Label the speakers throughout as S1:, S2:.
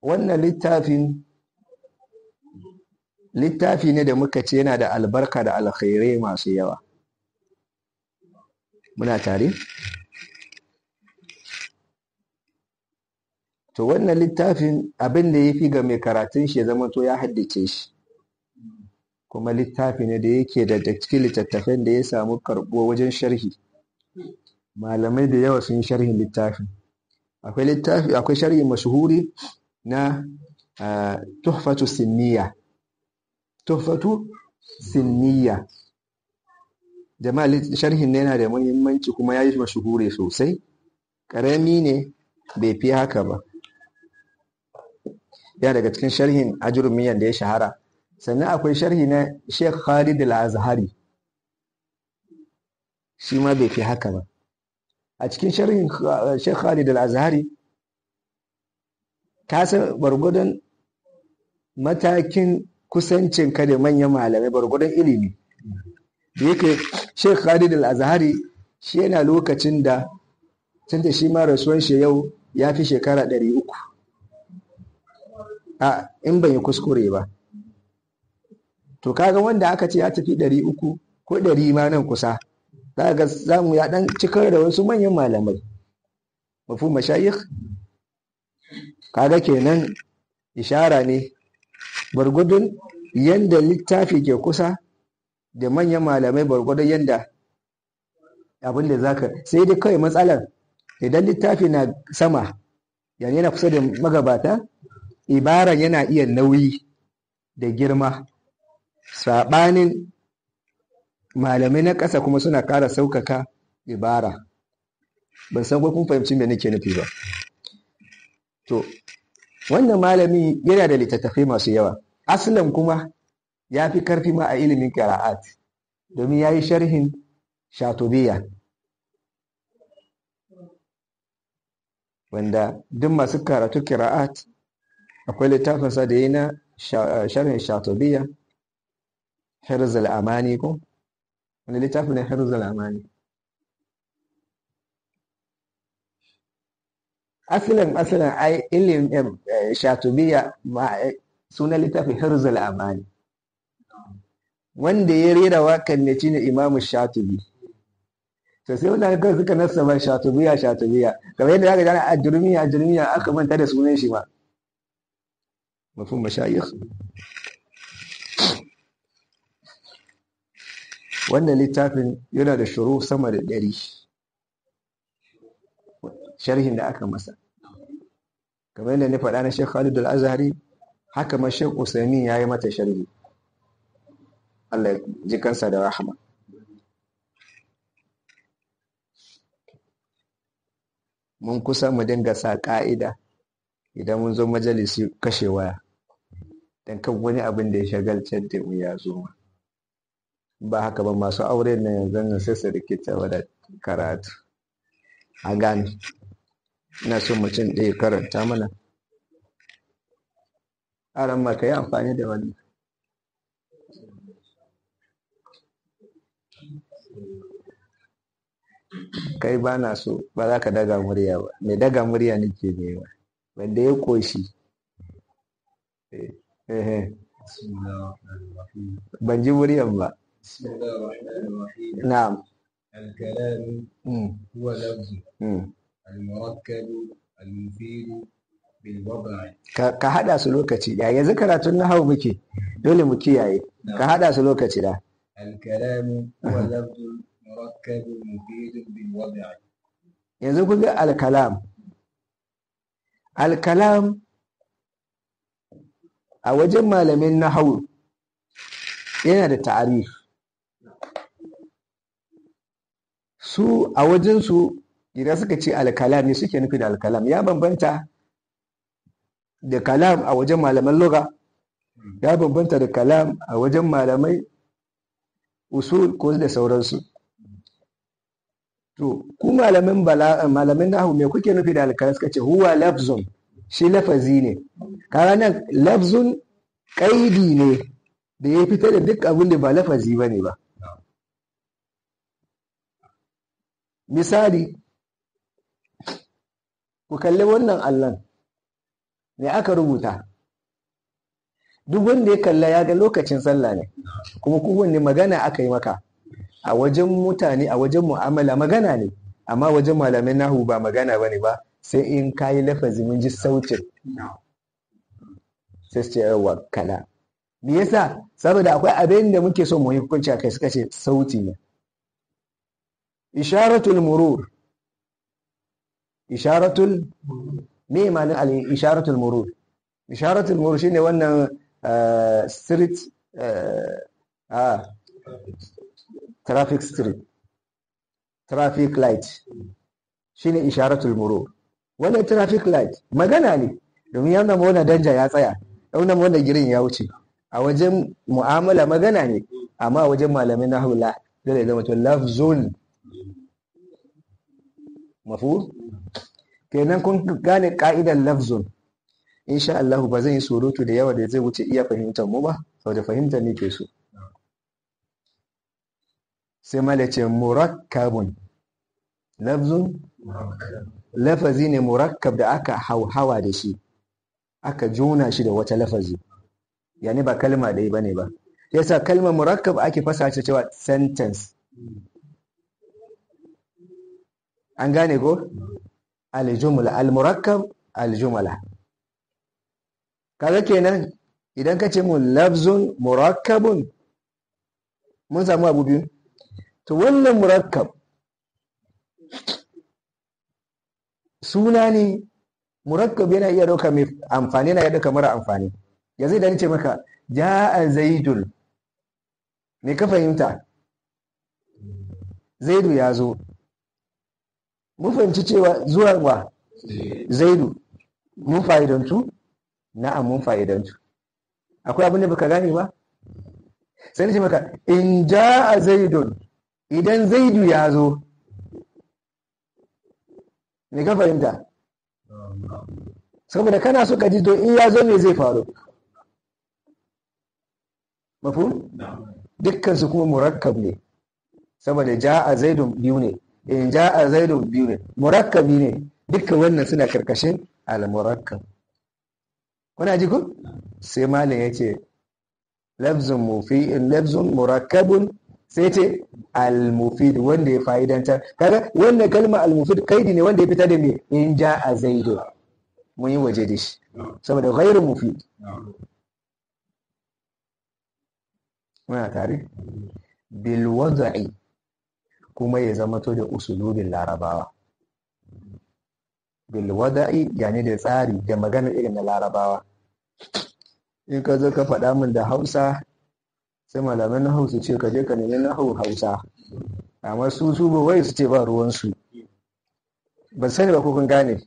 S1: wannan littafi ne da muka ce yana da albarka da alkhairai masu yawa. Muna tare? To wannan littafin abin da ya fi ga mai karatun shi ya zama to ya haddace shi, kuma littafi ne da yake da cikin littattafan da ya samu karɓuwa wajen sharhi. Malamai da yawa sun sharhin littafin. Akwai sharhi mashhuri na tuhfatu sinniya. Jama'a sharhin ne yana da muhimmanci kuma ya yi mashhuri sosai. Ƙarami ne, bai fi haka ba. Yana daga cikin sharhin ajurmiyan da ya shahara. Sannan akwai sharhi na Sheikh Khalid Al-Azhari, shi ma bai fi haka ba. A cikin sharhin Sheikh Khalid Al-Azhari, ka san gwargwadon matakin kusancinka da manyan malamai, gwargwadon ilimi da yake. Sheikh Khalid Al-Azhari shi yana lokacin da tunda shi ma rasuwan shi yau ya fi shekara 300, in ban yi kuskure ba. To kaga wanda aka ce ya tafi 300 ko 100 ma nan kusa, za ga zamu ya dan cikar da wasu manyan malamai, mafhum mashayikh. Kaga kenan ishara ne gwargwadon yanda littafi ke kusa da manyan malamai, gwargwadon yanda abinda zaka, sai dai kawai matsalar idan littafi na sama, yani yana kusa da magabata, ibaran yana iya nauyi da girma, saɓanin malamai na ƙasa kuma suna ƙara sauƙaƙa ibara. Ban san ko kun fahimci me nake nufi ba. To wannan malami yana da littattafai masu yawa. Aslan kuma ya fi karfi ma a ilimin qira'at, domin ya yi sharhin Shatubiya, wanda duk masu karatu qira'at akwai littafinsa da yi na sharhin Shatubiya, Hirz al-Amani ko wani littafin ne Hirz al-Amani. Asalin ai ilimin Shatubiya sunan littafin Hirz al-Amani. Wanda ya rera wakan ne shine Imam Shatubi. To sai wannan kawai suka nasaba Shatubiya kamar yadda zaka gane ajrumiya aka manta da sunan shi ma. Mafhum mashayikh. Wannan littafin yana da shuru sama da 100, sharhin da aka masa. Kamar yadda ni faɗa na Sheikh Khalid Al-Azhari, haka ma Sheikh Usaimin ya yi mata sharhi. Allah ya ji kansa da rahama. Mun kusa mu dinga sa ƙa'ida idan mun zo majalisi kashe waya, don kan wani abin da ya shagaltar da mu ya zo ma. Ba haka ba, masu aure na yanzu nan sai su rikita da karatu. A gane, ina so mutum ɗaya karanta mana. Aran ma ka yi amfani da wannan. Kai ba na so, ba za ka daga murya ba. Mai daga murya nake nema, wanda ya koshi. Ban ji muryan ba. Na'am.
S2: الكلام هو لفظ المركب المفيد بالوضع.
S1: Ka haɗa su lokaci ɗaya. Yanzu karatun nahawu muke, dole mu kiyaye. Ka haɗa su lokaci ɗaya.
S2: الكلام هو لفظ مركب مفيد بالوضع.
S1: Yanzu kun ga alkalam. Alkalam a wajen malamin nahawu yana da ta'arif. Su a wajensu idan suka ce alkalam ne suke nufi da alkalam, ya bambanta da kalam a wajen malaman lugha, ya bambanta da kalam a wajen malamai usul ko da sauransu. To ku malamin nahwu me kuke nufi da alkalam? Suka ce huwa lafzun, shi lafazi ne. Kaga nan lafzun kaidi ne da ya fitar da duk abin da ba lafazi bane ba. Misali, ku kalli wannan allon, me aka rubuta? Duk wanda ya kalla ya ga lokacin sallah ne, kuma kowanne magana aka yi maka. A wajen mutane, a wajen mu'amala magana ne, amma wajen malamin nahu ba magana bane ba, sai in kayi lafazi mun ji sautin. Sai su ce yawa kala. Me yasa? Saboda akwai abin da muke so mu yi hukunci akai, suka ce sauti ne. Isharatul murur. Isharatul me ma'anar al-isharatul murur? Isharatul murur shine wannan street traffic street, traffic light shine isharatul murur. Wannan traffic light magana ne, domin yana ma wannan danja ya tsaya, yana ma wannan girin ya wuce. A wajen mu'amala magana ne, amma a wajen malamin nahwu la, dole zama to lafzun. Mafhum? Kenan kun gane ka'idar lafzun. Insha Allah ba zan yi surutu da yawa da zai wuce iya fahimtar mu ba, saboda fahimtar ne ke so. Sai malace murakkabun. Lafzun lafazi ne murakkab da aka hauhawa da shi, aka jona shi da wata lafazi, yani ba kalma ɗaya bane ba. Yasa kalmar murakkab ake fasa ta cewa sentence. An gane ko? Al-jumla, al-murakkab, al-jumla. Kaga kenan idan ka ce mun lafzun murakkabun, mun samu abu biyu. To wannan murakkab suna ne, murakkab yana iya dauka mai amfani, yana iya dauka mara amfani. Yanzu idan ce maka ja'a zaidun, me ka fahimta? Zaidu ya zo. Mun fahimci cewa zuwa wa Zaidu mun fa'idantu? Na'am, mun fa'idantu. Akwai abin da baka gane ba? Sai ni ce maka in ja'a zaidun, idan Zaidu ya zo, me ka fahimta? Saboda kana so ka ji to in ya zo me zai faru? Mafhum? Dukkan su kuma murakkab ne, saboda ja'a zaidun biyu ne, in ja'a zaidun biyu ne, murakkabi ne. Dukkan wannan suna karkashin al-murakkab. Kuna ji ko? Sai malam yace lafzun mufid, lafzun murakkabun, sai ce al-mufid, wanda ya fa'idanta. Kaga wannan kalma al-mufid kaidi ne wanda ya fita da me in ja'a zaidun. Mun yi waje da shi saboda ghairu mufid. Muna tare? Bil wad'i, kuma ya zama to da usulubin larabawa. Bil wad'i yani da tsari da magana irin na larabawa. In ka zo ka faɗa min da Hausa, sai malaman na Hausa ce ka je ka nemi na Hausa, amma su ba wai su ce ba ruwansu. Ban sani ba ko kun gane.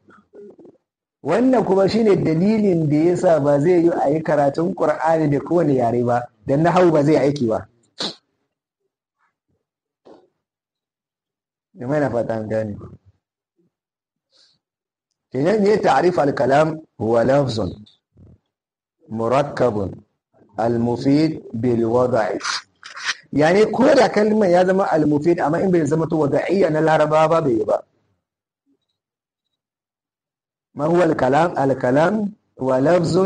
S1: Wannan kuma shine dalilin da yasa ba zai yi a yi karatun Qur'ani da kowane yare ba, dan nahwu ba zai aiki ba. Mai na fata an gane. Kenan ne ta'rif al-kalam huwa lafzun murakkabun al-mufid bil wad'i. Yani ko da kalmar ya zama al-mufid amma in bai zama to wad'iyya na Laraba ba bai yi ba. ما هو الكلام؟ الكلام هو لفظ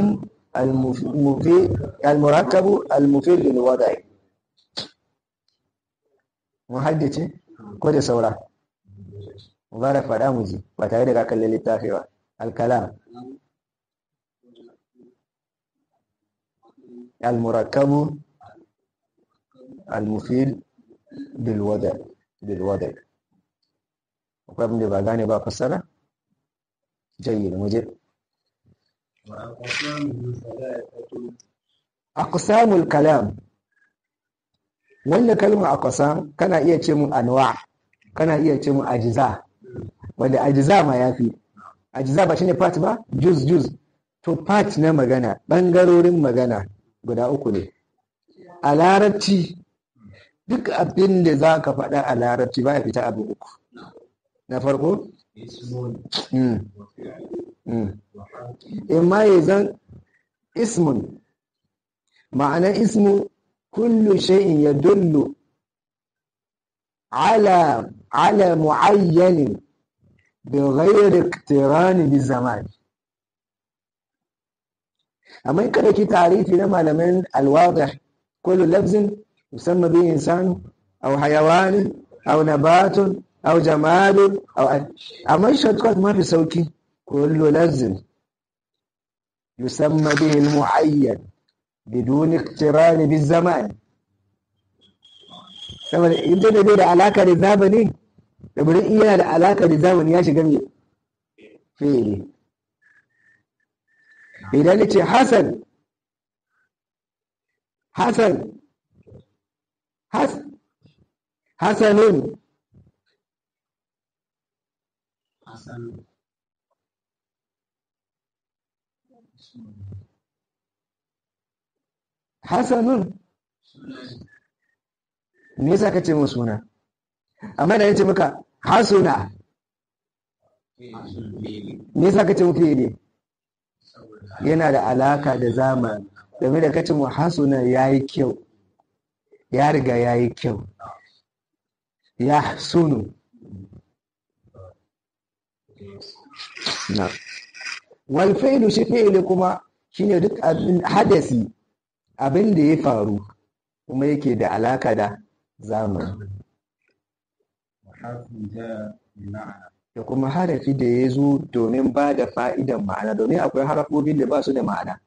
S1: المفيد المركب المفيد للوضع. محدث كل سورة مبارك فرامجي وتعالى كل للتافه الكلام المركب المفيد بالوضع وقبل ما بغاني بفسره جيد مجد. أقسام الكلام، ولا كلمة أقسام كان يتم أنواع، كان يتم أجزاء، ولا أجزاء ما يفي أجزاء بشنو part ba juz to part na magana, bangarorin magana guda uku ne a larabci. Duk abin da za ka faɗa a larabci ba ya fita abu uku. Na farko imma ya zan ismun, ma'anar ismu kullu shay'in yadullu ala mu'ayyanin bi ghayri iqtirani bi zaman. amma in ka dauki tarihi na malamin alwadih kullu lafzin yusamma bihi insanu aw hayawanin aw nabatun aw jamadun amma shortcut ma fi sauki kullu lafzin yusamma bihi almuayyan bidun iqtiran bizaman saboda inda da bai da alaka da zamani da bari iya da alaka da zamani ya shiga mai fi'ili idan ce hasan hasanun hasanun me yasa kace mun suna amma da yace maka hasuna me yasa kace mun fi'ili yana da alaka da zamani game da kace mu hasuna yayi kyau ya riga yayi kyau ya sunu na wal fi'lu shi fi'li kuma shine duk abin hadasi abin da ya faru kuma yake da alaka da zamani da kuma harafi da ya zo domin ba da fa'idan ma'ana domin akwai harafofin da ba su da ma'ana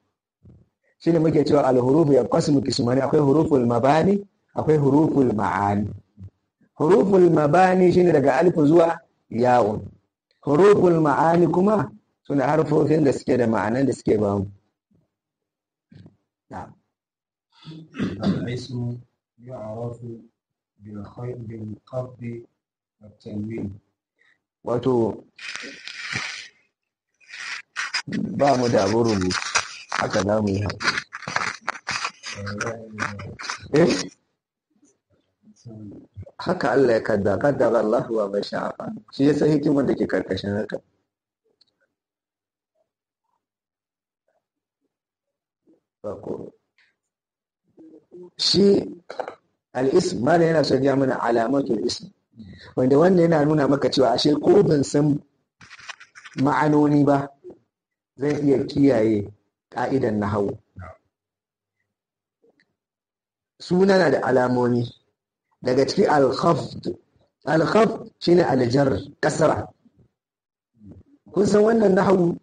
S1: shi ne muke cewa alhurufu ya kwasu kismani akwai huruful mabani akwai huruful ma'ani huruful mabani shi ne daga alifin zuwa yawon huruful ma'ani kuma suna harfofin da suke da ma'anan da suke ba mu
S2: الاسم يعرف بالقبض والتنوين
S1: wato ba mu da abin rubutu haka za mu yi haka Allah ya kaddara Allah wa bai sha'afa shi ya san hikimar da ke karkashin haka shi al'ism ma da yana son ya mana alamatul ism wanda wannan yana nuna maka cewa ashe ko ban san ma'anoni ba zan iya kiyaye ka'idan nahawu suna na da alamomi daga cikin al-khafd shine al-jar kasra kun san wannan nahawu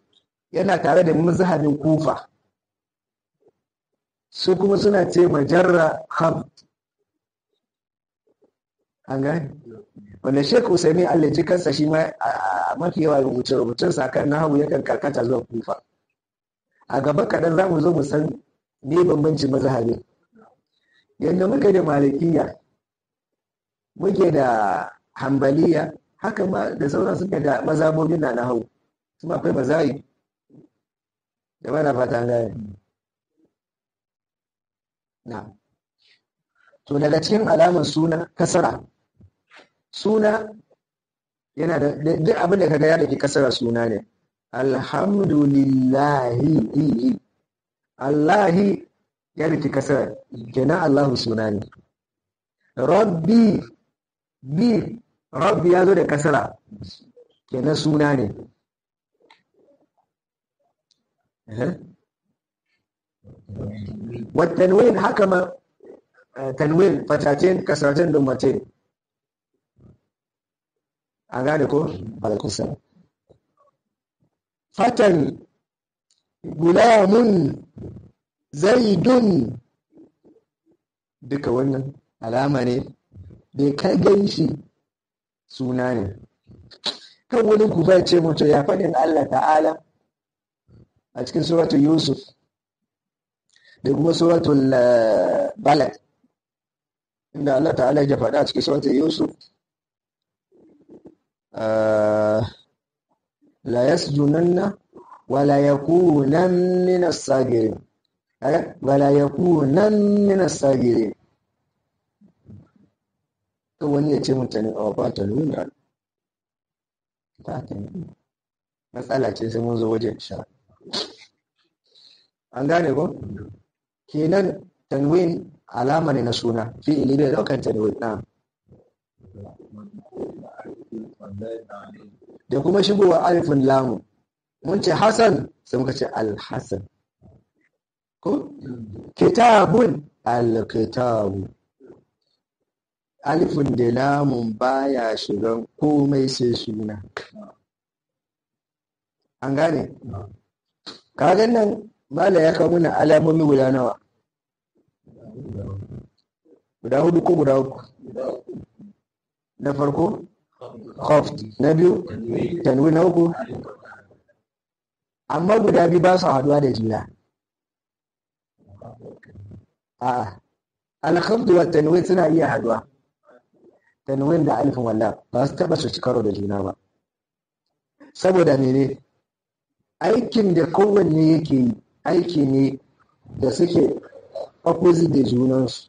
S1: yana tare da mazhabin kufa su kuma suna ce majarra khafd an gane wanda Sheikh Usaimi Allah ji kansa shi ma a mafi yawa rubuce-rubucen sa kan nahawu yakan karkata zuwa kufa a gaba kaɗan za mu zo mu san me bambancin mazhabi yadda muke da malikiya muke da hambaliya haka ma da sauran suke da mazhabobin na nahawu kuma akwai mazhabi da bana fata an gane na to daga cikin alamar suna kasara suna yana da duk abin da kaga ya dake kasara suna ne alhamdulillahi Allahi ya dake kasara kenan Allahu suna ne rabbi ya zo da kasara kenan suna ne والتنوين حكم تنوين فتاتين كسرتين ضمتين أغانيكو عليكم السلام فتن غلام زيد duka wannan alama ne bai kai ganshi suna ne kan wani ku bai ce mutu ya faɗin Allah ta'ala a cikin suratul Yusuf da kuma suratul Balad inda Allah ta'ala ya faɗa a cikin suratul Yusuf la yasjunanna wa la yakunan min as-sagirin wa la yakunan min as-sagirin to wani ya ce mutane a fata nuna matsala ce sai mun zo wajen sha an gane ko kenan tanwin alama ne na suna fi'ili bai daukan tanwin na da kuma shigowa alifin lamu mun ce hasan sai muka ce al-hasan ko kitabun alkitabu alifin da lamun baya shigan komai sai suna. An gane kagan nan mala ya kawo mana alamomi guda nawa, guda hudu ko guda uku. Na farko khafd, na biyu tanwin, na uku amma guda biyu ba su haduwa da juna. A'a, al-khafd wa tanwin suna iya haduwa, tanwin da alifin wallah ba su taba su ci karo da juna ba. Saboda mene? Aikin da kowanne yake yi aiki ne da suke opposite da junansu,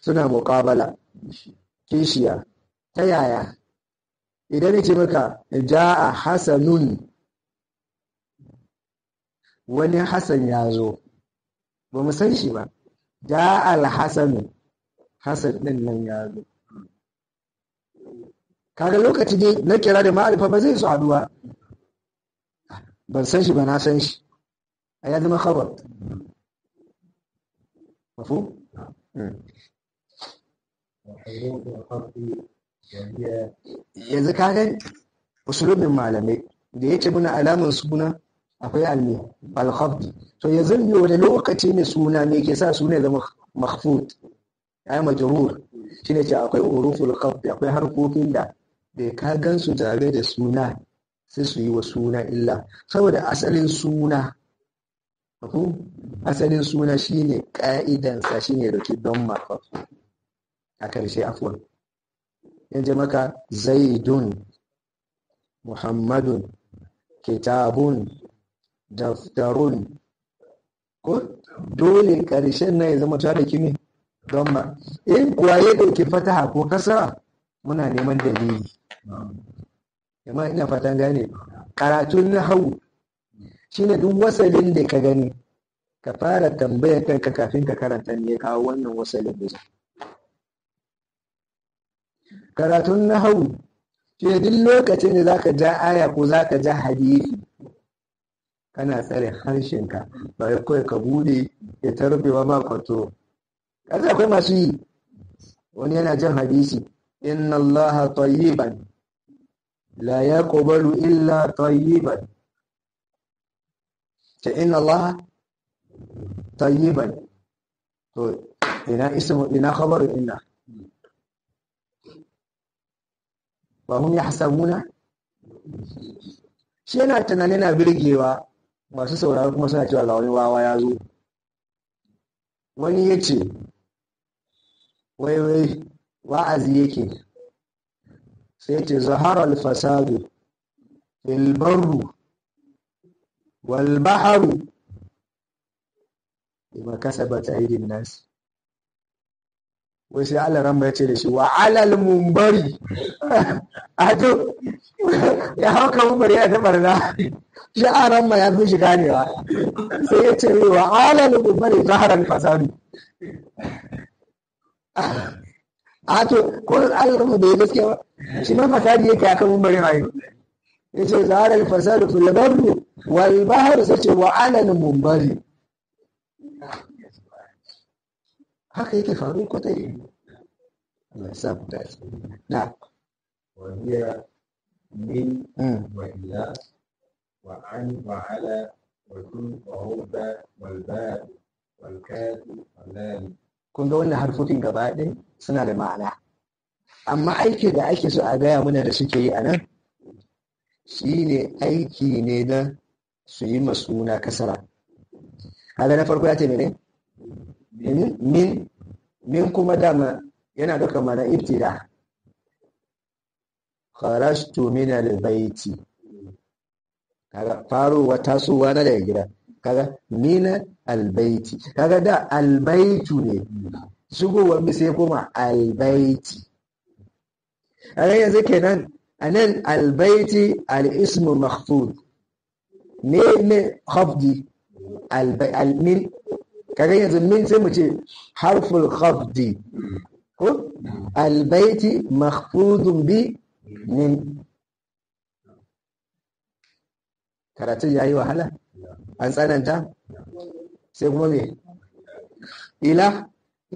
S1: suna muƙabala kishiya. Ta yaya? Idan ce maka ja'a hasanun, wani hasan ya zo, ba mu san shi ba, ja'a al-hasanu, hasan din nan ya zo. Kaga lokaci ne na kira da ma'arifa ba zai su haduwa. Ban san shi ba, na san shi, a ya zama khabar. Mafu? Yanzu kagan usulubin malamai da ya ce muna alamun suna akwai almi al-khafd. To yanzu ne wani lokaci ne suna ne ke sa suna zama makhfud ya majrur, shine ce akwai uruful khafd, akwai harkokin da ka gansu tare da suna sai su yi wa suna illa, saboda asalin suna shine ka'idansa shine da ke don maka a karshe. Afwan, yanzu maka zaidun, muhammadun, kitabun, daftarun, ko dole karshen na ya zama tare da kimi don ma. In kuwa ya dauki fataha ko kasara muna neman dalili. Amma ina fatan gane karatun nahwu shine duk wasalin da ka gani ka fara tambayar kanka kafin ka karanta ne ya kawo wannan wasalin da karatun nahwu shine duk lokacin da zaka ja aya ko zaka ja hadisi kana tsare harshenka ba ya kawai ka bude ya tarbewa ma kwato. Kaza akwai masu yi, wani yana jan hadisi inna allaha tayyiban la yaqbalu illa tayyiban, ta inna allaha tayyiban, to ina ismu ina khabaru inna wa hum yahsabuna. Shi yana tunanin na birgewa, masu sauraro kuma suna cewa ga wani wawa ya zo. Wani ya ce wai wa'azi yake, sai ce zahara al-fasadu fil barru wal bahru bima kasabat aydin nas. Wai sai Allah ran ya ce da shi wa alal munbari ato ya hauka munbari ya tabarna shi aran ma ya fi shi ganewa, sai ya ce wa alal munbari zahara al-fasadu. Ato ko Allah ran bai gaskiya ba, shi ma fasadi yake akan munbari ayi. Yace zahara al-fasadu fil barri wal bahri, sai ce wa alal munbari. Haka yake faru ko ta yi. Allah ya sa mu dace. Na
S2: وهي من وإلى وعن وعلى وكن ورب والباء والكاف واللام.
S1: kun ga wannan harfofin gaba ɗaya suna da ma'ana, amma aiki da ake so a gaya mana da suke yi a nan shi ne aiki ne na su yi masuna kasara. Kaga na farko ya ce mene? Min kuma dama yana ɗaukar mana ibtida. Kharajtu min al-baiti, kaga farowa tasowa na daga gida, kaga min al-baiti, kaga da al-baitu ne shigowar bi sai kuma al-baiti. kaga yanzu kenan anan al-baiti al-ismu makhfud ne khafdi al-min, kaga yanzu min sai mu ce harful khafdi ko al-baiti makhfudun bi min. Karatun ya yi wahala? An tsananta? sai kuma me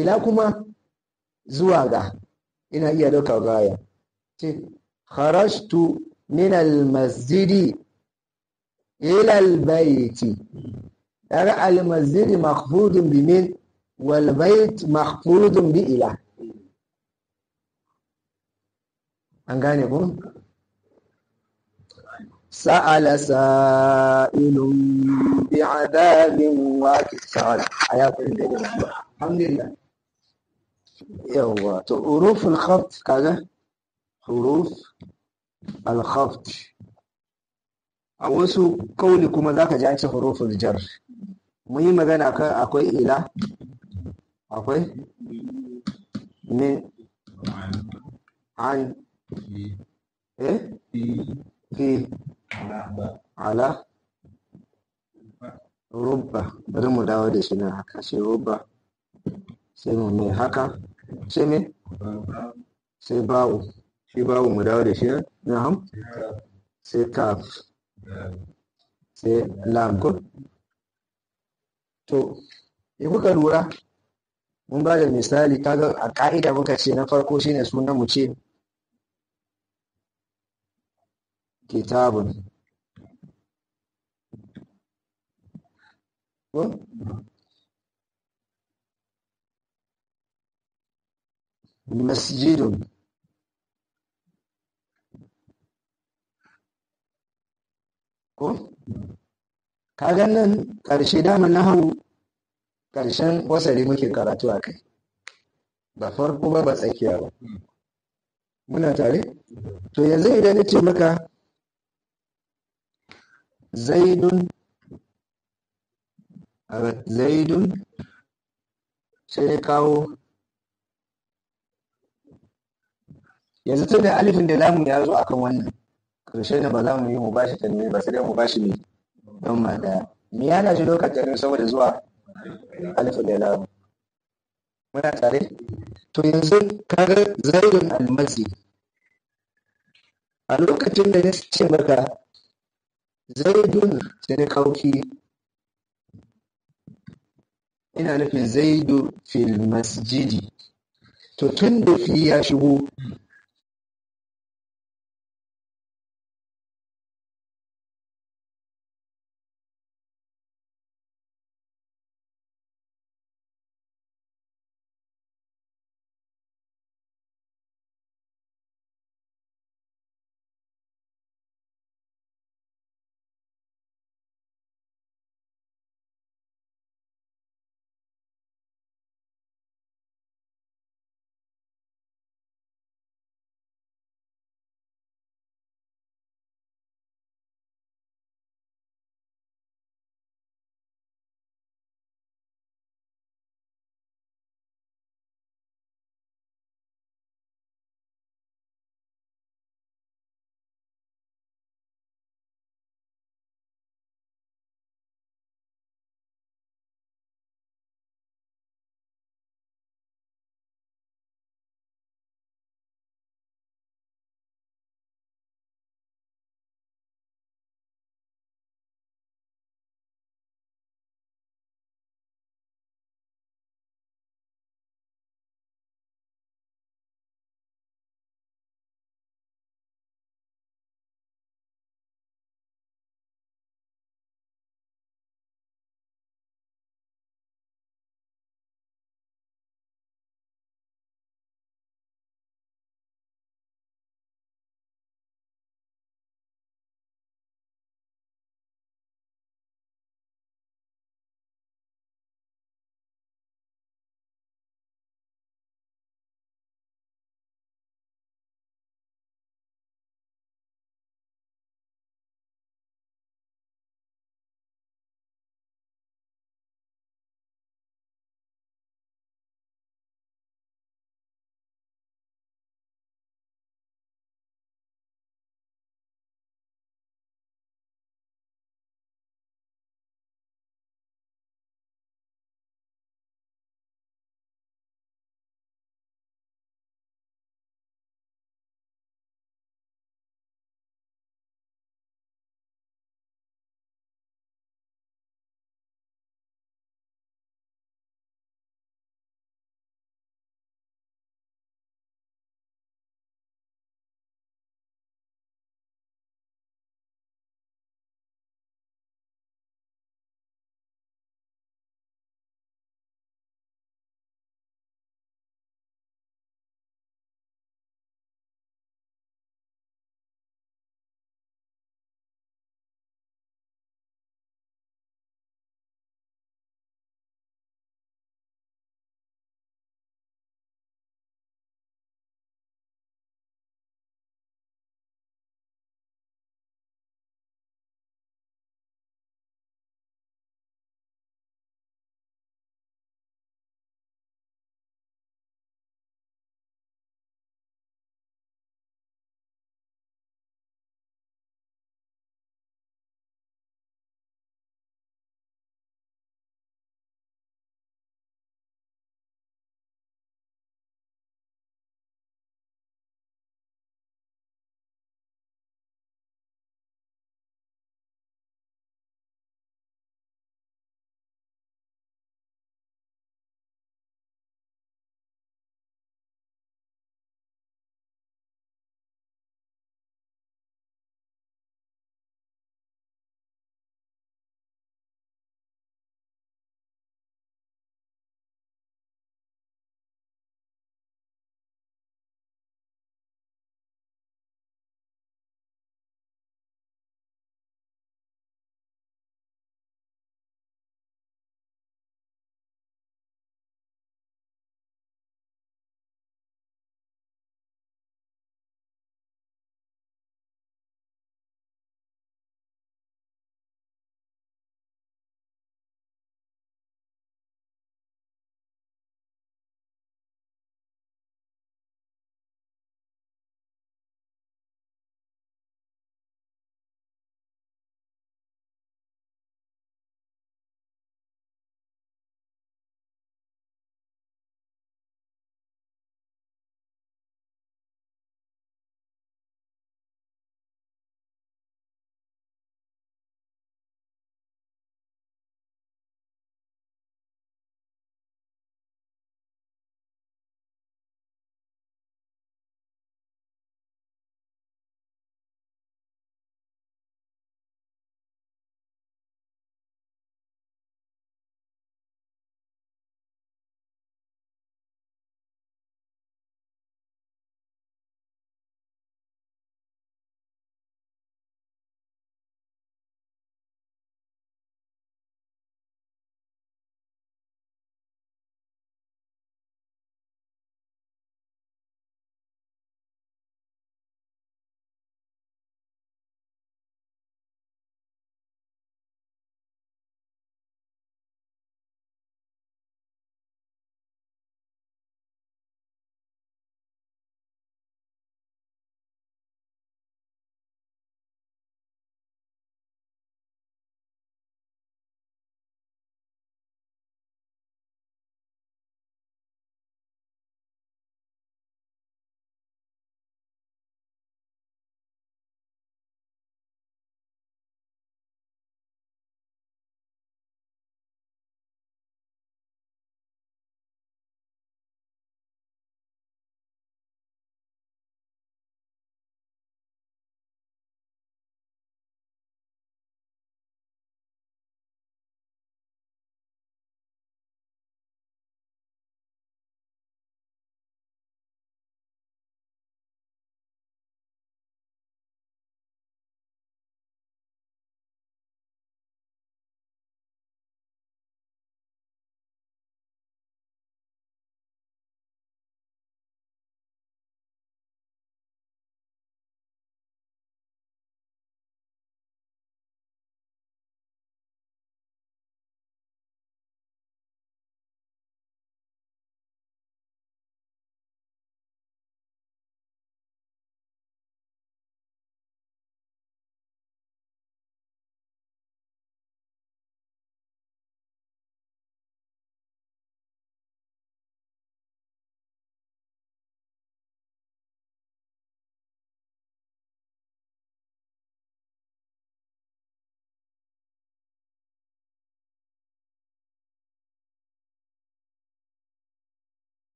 S1: ila kuma zuwa ga, ina iya ɗaukar gaya ce kharajtu min al-masjidi ila al-bayti, daga al-masjidi makhfudun bi min wal bayt makhfudun bi ila. an gane ku? sa'ala sa'ilun bi'adabin waqi sa'ala ayatun da alhamdulillah. yawwa to huruful khaft kaga huruf al-khaft a wasu kauli kuma zaka ji an ce huruful jar. mun yi magana kan akwai ila, akwai min, an, fi, ala, rubba. bari mu dawo da shi nan haka, sai rubba, sai mu mai haka, sai me, sai ba'u, shi ba'u mu dawo da shi nan, na'am, sai kaf, sai lam ko. to in kuka lura mun ba da misali, kaga a ka'ida muka ce na farko shine sunan mu ce kitabun ko masjidun ko. kaga nan ƙarshe dama nahawu ƙarshen wasali muke karatu a kai, ba farko ba tsakiya ba. muna tare? to yanzu idan na ce maka zaidun sai na kawo, yanzu tun da alifin da lamu ya zo akan wannan ƙarshe da ba za mu yi mu bashi tanwini ba, sai dai mu bashi ne don ma daya. me yana shi lokacin saboda zuwa alifin da lamu. muna tare? to yanzu kaga zaidun almasi, a lokacin da na ce maka zaidun sai na kauki, ina nufin zaidu fil masjidi. to tun da fi ya shigo